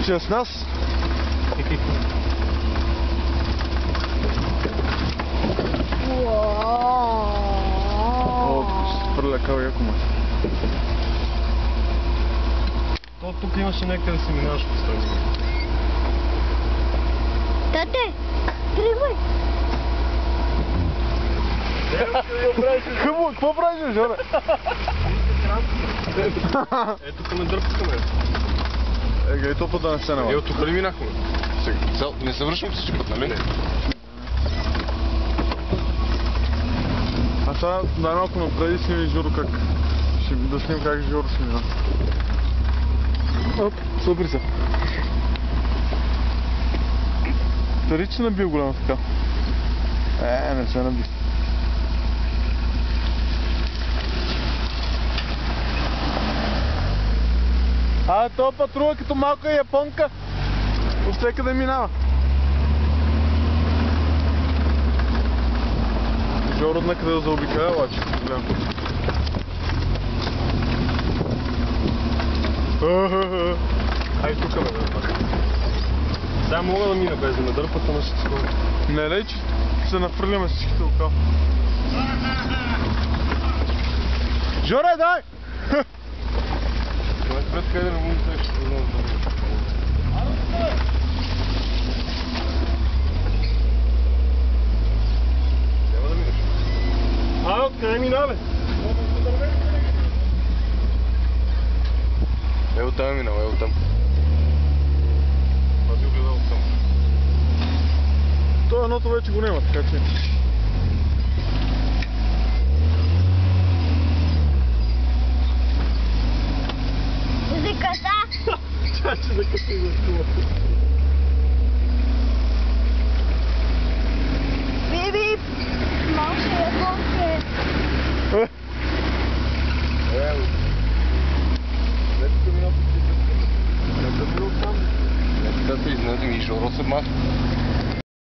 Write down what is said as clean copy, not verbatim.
Чрез нас. О, ще хвърля кал яко ме. То тук имаше някъде да си минаваш по страни. Тате, тръгвай! Какво правиш, Жоре? Ето тук ме дърпаха ме. Ега и то път да не се няма. Ето тук ли минахме? Не се връщам всички път, нали? А сега най-малко напреди сними Жоро как... Ще да снимам как Жоро си мина. Оп, събри се. Тари, че набил голяма така. Не се наби. То патрула като малка японка. Остека да минава. Жоро някъде да заобикаля, обаче. Гледам. Ай тук ме дърпаха. Сега мога да мина без да ме дърпат, ама ще скоро. Не лей, че се нафърляме всичките около. Жоре, дай! Пред къде не му ще много да. Няма да минеш. Откъде минаваме? Ево там е минал, ево там. Аз го гледал там. То едното вече го няма, така че... Закъса! Чаче закъси за стула. Биби! Малко японке! Ево. Не тук минал по типа. Не да минал там. Не да се изнадим и Жоро се маха.